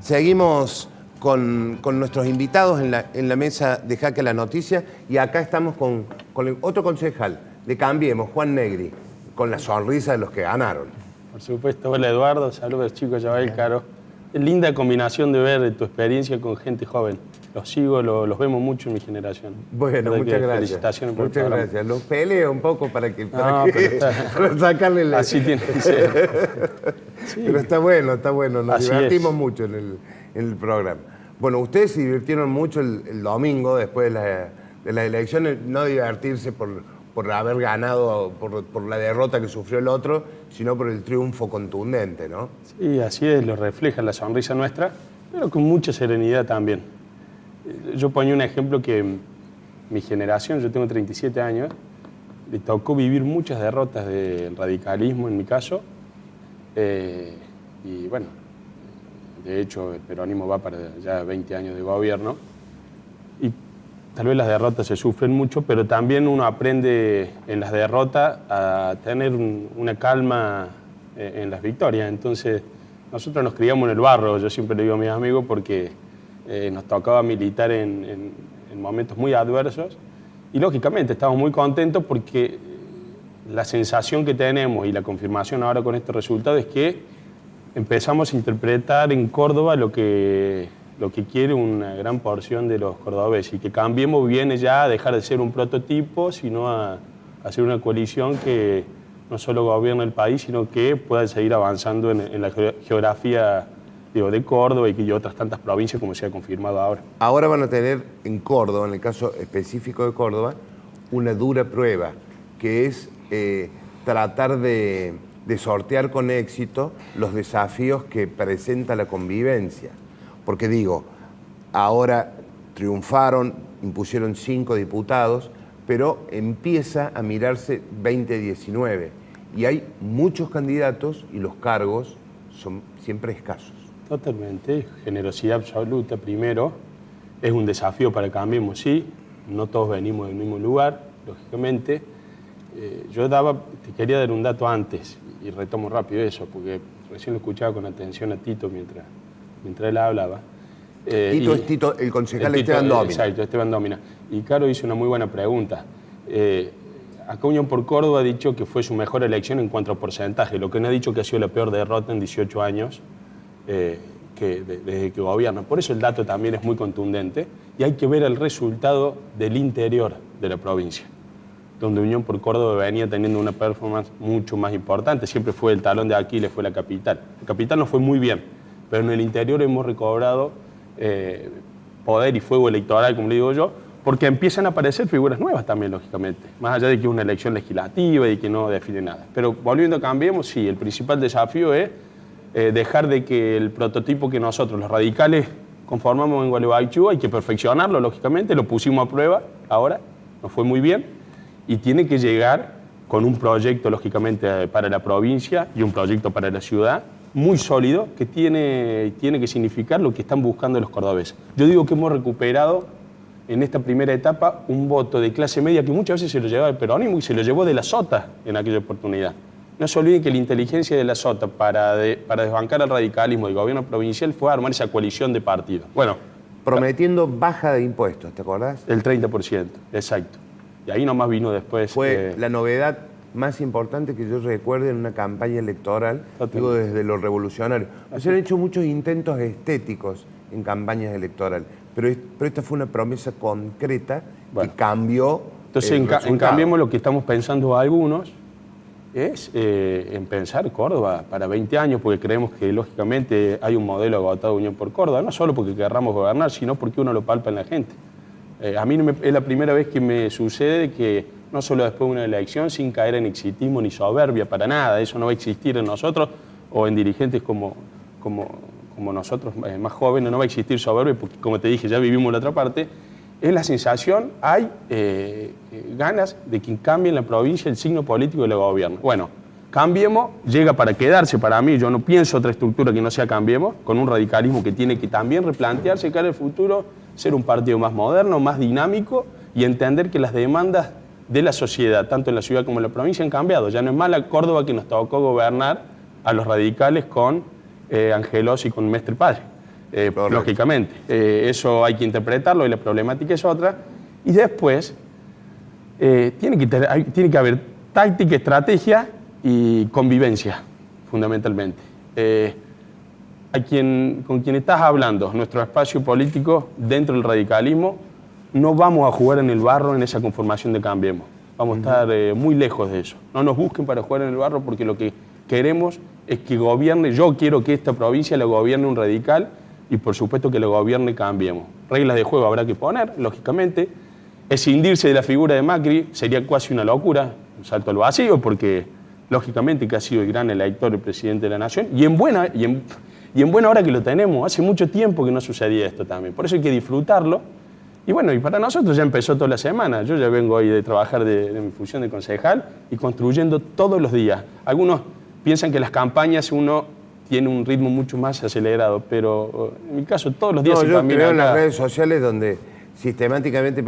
Seguimos con nuestros invitados en la mesa de Jaque a la Noticia y acá estamos con el otro concejal de Cambiemos, Juan Negri, con la sonrisa de los que ganaron. Por supuesto. Hola Eduardo, saludos chicos, Yabael, Caro. Es linda combinación de ver tu experiencia con gente joven. Los sigo, los vemos mucho en mi generación. Bueno, muchas gracias. Felicitaciones por muchas el programa. Gracias. Los peleo un poco para Pero sacarle la... Así tiene que ser. Sí. Pero está bueno. Nos Así divertimos es. mucho en el programa. Bueno, ustedes se divirtieron mucho el domingo después de las elecciones, no divertirse por haber ganado, por la derrota que sufrió el otro, sino por el triunfo contundente, ¿no? Sí, así es, lo refleja la sonrisa nuestra, pero con mucha serenidad también. Yo ponía un ejemplo que mi generación, yo tengo 37 años, le tocó vivir muchas derrotas del radicalismo en mi caso, y bueno, de hecho el peronismo va para ya 20 años de gobierno, y tal vez las derrotas se sufren mucho, pero también uno aprende en las derrotas a tener una calma en las victorias. Entonces, nosotros nos criamos en el barro, yo siempre le digo a mis amigos, porque nos tocaba militar en momentos muy adversos y lógicamente estamos muy contentos porque la sensación que tenemos y la confirmación ahora con este resultado es que empezamos a interpretar en Córdoba lo que quiere una gran porción de los cordobeses, y que Cambiemos viene ya a dejar de ser un prototipo, sino a ser una coalición que no solo gobierne el país, sino que pueda seguir avanzando en la geografía de Córdoba y otras tantas provincias, como se ha confirmado ahora. Ahora van a tener en Córdoba, en el caso específico de Córdoba, una dura prueba, que es tratar de sortear con éxito los desafíos que presenta la convivencia. Porque digo, ahora triunfaron, impusieron 5 diputados, pero empieza a mirarse 2019 y hay muchos candidatos y los cargos son siempre escasos. Totalmente, generosidad absoluta primero, es un desafío para Cambiemos, sí, no todos venimos del mismo lugar, lógicamente. Te quería dar un dato antes y retomo rápido eso, porque recién lo escuchaba con atención a Tito mientras él hablaba. Tito es Tito, el concejal Esteban Dómina. Exacto, Esteban Dómina. Y Caro hizo una muy buena pregunta. Acá Unión por Córdoba ha dicho que fue su mejor elección en cuanto a porcentaje, lo que no ha dicho que ha sido la peor derrota en 18 años desde que gobierna. Por eso el dato también es muy contundente y hay que ver el resultado del interior de la provincia, donde Unión por Córdoba venía teniendo una performance mucho más importante. Siempre fue el talón de Aquiles, fue la capital. La capital nos fue muy bien, pero en el interior hemos recobrado poder y fuego electoral, como le digo yo, porque empiezan a aparecer figuras nuevas también, lógicamente, más allá de que es una elección legislativa y que no define nada. Pero volviendo a Cambiemos, sí, el principal desafío es dejar de que el prototipo que nosotros, los radicales, conformamos en Gualeguaychú, hay que perfeccionarlo, lógicamente, lo pusimos a prueba ahora, nos fue muy bien, y tiene que llegar con un proyecto, lógicamente, para la provincia y un proyecto para la ciudad, muy sólido, que tiene que significar lo que están buscando los cordobeses. Yo digo que hemos recuperado en esta primera etapa un voto de clase media que muchas veces se lo llevaba el peronismo y se lo llevó de la Sota en aquella oportunidad. No se olviden que la inteligencia de la Sota para desbancar al radicalismo del gobierno provincial fue armar esa coalición de partidos. Bueno, prometiendo baja de impuestos, ¿te acordás? El 30%, exacto. Y ahí nomás vino después... Fue la novedad más importante que yo recuerde en una campaña electoral, digo, desde lo revolucionario. Se han hecho muchos intentos estéticos en campañas electorales, pero esta fue una promesa concreta que cambió. Entonces, en Cambiemos, lo que estamos pensando algunos es en pensar Córdoba para 20 años, porque creemos que lógicamente hay un modelo agotado de Unión por Córdoba, no solo porque querramos gobernar, sino porque uno lo palpa en la gente. A mí es la primera vez que me sucede que no solo después de una elección, sin caer en exitismo ni soberbia, para nada, eso no va a existir en nosotros o en dirigentes como nosotros, más jóvenes, no va a existir soberbia, porque como te dije, ya vivimos la otra parte. Es la sensación, hay ganas de que cambie en la provincia el signo político del gobierno. Bueno, Cambiemos llega para quedarse para mí, yo no pienso otra estructura que no sea Cambiemos, con un radicalismo que tiene que también replantearse cara al futuro, ser un partido más moderno, más dinámico y entender que las demandas de la sociedad, tanto en la ciudad como en la provincia, han cambiado. Ya no es más la Córdoba que nos tocó gobernar a los radicales con Angelos y con Mestre Padre. lógicamente. Eso hay que interpretarlo y la problemática es otra. Y después tiene que haber táctica, estrategia y convivencia, fundamentalmente. Con quien estás hablando, nuestro espacio político dentro del radicalismo, no vamos a jugar en el barro en esa conformación de Cambiemos. Vamos a estar muy lejos de eso. No nos busquen para jugar en el barro porque lo que queremos es que gobierne, yo quiero que esta provincia la gobierne un radical y por supuesto que la gobierne Cambiemos. Reglas de juego habrá que poner, lógicamente. Escindirse de la figura de Macri sería casi una locura, un salto al vacío, porque lógicamente que ha sido el gran elector, el presidente de la nación, y en buena hora que lo tenemos. Hace mucho tiempo que no sucedía esto también. Por eso hay que disfrutarlo. Y bueno, y para nosotros ya empezó toda la semana. Yo ya vengo hoy de trabajar de mi función de concejal y construyendo todos los días. Algunos piensan que las campañas uno tiene un ritmo mucho más acelerado, pero en mi caso todos los días se camina. Yo creo en las redes sociales donde sistemáticamente,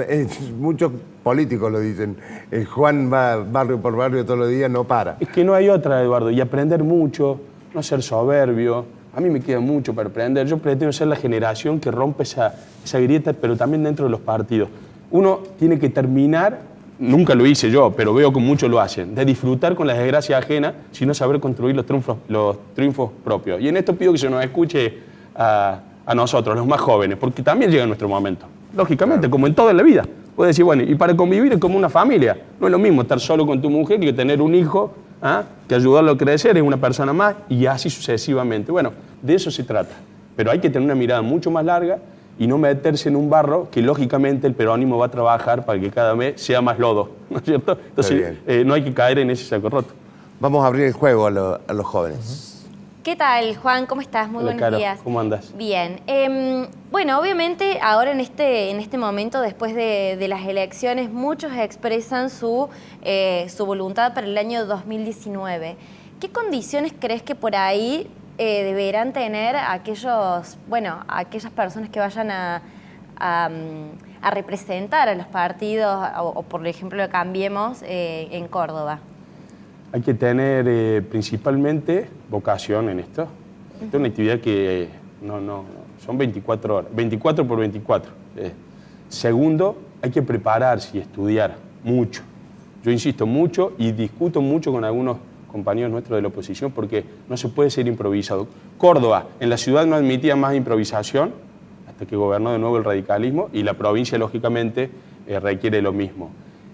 muchos políticos lo dicen, el Juan va barrio por barrio todos los días, no para. Es que no hay otra, Eduardo, y aprender mucho, no ser soberbio. A mí me queda mucho para aprender. Yo pretendo ser la generación que rompe esa grieta, pero también dentro de los partidos. Uno tiene que terminar, nunca lo hice yo, pero veo que muchos lo hacen, de disfrutar con las desgracias ajenas, sino saber construir los triunfos propios. Y en esto pido que se nos escuche a nosotros, los más jóvenes, porque también llega nuestro momento. Lógicamente, como en toda la vida. Puedes decir, bueno, y para convivir es como una familia. No es lo mismo estar solo con tu mujer que tener un hijo, que ayudarlo a crecer, es una persona más, y así sucesivamente. Bueno, de eso se trata. Pero hay que tener una mirada mucho más larga y no meterse en un barro que lógicamente el peronismo va a trabajar para que cada vez sea más lodo, ¿no es cierto? Entonces no hay que caer en ese saco roto. Vamos a abrir el juego a los jóvenes. ¿Qué tal, Juan? ¿Cómo estás? Muy Hola, buenos Caro. días. ¿Cómo andas? Bien. Bueno, obviamente ahora en este momento, después de las elecciones, muchos expresan su voluntad para el año 2019. ¿Qué condiciones crees que por ahí deberán tener aquellas personas que vayan a representar a los partidos o por ejemplo, Cambiemos en Córdoba? Hay que tener principalmente vocación en esto. Esta es una actividad que son 24 horas, 24 por 24. Segundo, hay que prepararse y estudiar mucho. Yo insisto mucho y discuto mucho con algunos compañeros nuestros de la oposición porque no se puede ser improvisado. Córdoba, en la ciudad no admitía más improvisación hasta que gobernó de nuevo el radicalismo y la provincia, lógicamente, requiere lo mismo.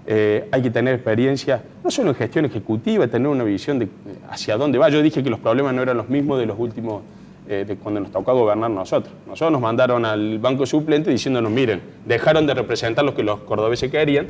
Hay que tener experiencia, no solo en gestión ejecutiva, tener una visión de hacia dónde va. Yo dije que los problemas no eran los mismos de los últimos, de cuando nos tocó gobernar nosotros. Nosotros nos mandaron al banco suplente diciéndonos, miren, dejaron de representar los que los cordobeses querían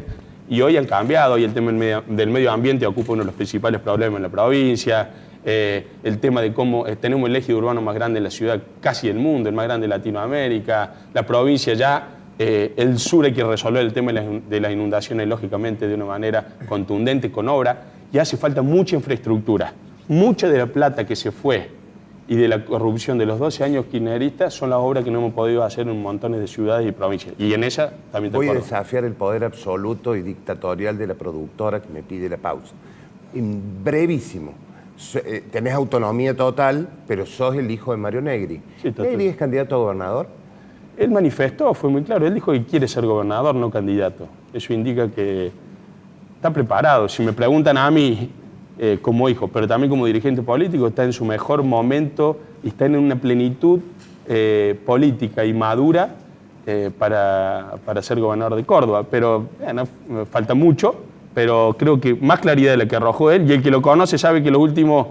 y hoy han cambiado. Hoy el tema del medio ambiente ocupa uno de los principales problemas en la provincia. El tema de cómo tenemos el eje urbano más grande en la ciudad, casi del mundo, el más grande de Latinoamérica. La provincia ya... el sur hay que resolver el tema de las inundaciones, lógicamente, de una manera contundente, con obra, y hace falta mucha infraestructura. Mucha de la plata que se fue y de la corrupción de los 12 años kirchneristas son las obras que no hemos podido hacer en montones de ciudades y provincias. Y en esa también te Voy a acuerdo. desafiar el poder absoluto y dictatorial de la productora que me pide la pausa. Brevísimo. Tenés autonomía total, pero sos el hijo de Mario Negri. Sí, total. ¿Negri es candidato a gobernador? Él manifestó, fue muy claro, él dijo que quiere ser gobernador, no candidato. Eso indica que está preparado. Si me preguntan a mí como hijo, pero también como dirigente político, está en su mejor momento y está en una plenitud política y madura para ser gobernador de Córdoba. Pero falta mucho, pero creo que más claridad de la que arrojó él, y el que lo conoce sabe que en los últimos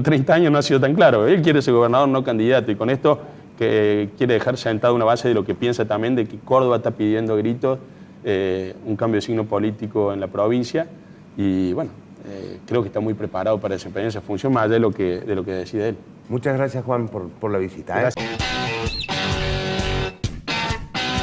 30 años no ha sido tan claro. Él quiere ser gobernador, no candidato, y con esto que quiere dejar sentada una base de lo que piensa también de que Córdoba está pidiendo gritos un cambio de signo político en la provincia y bueno, creo que está muy preparado para desempeñar esa función más allá de lo que decide él. Muchas gracias, Juan, por la visita. Gracias.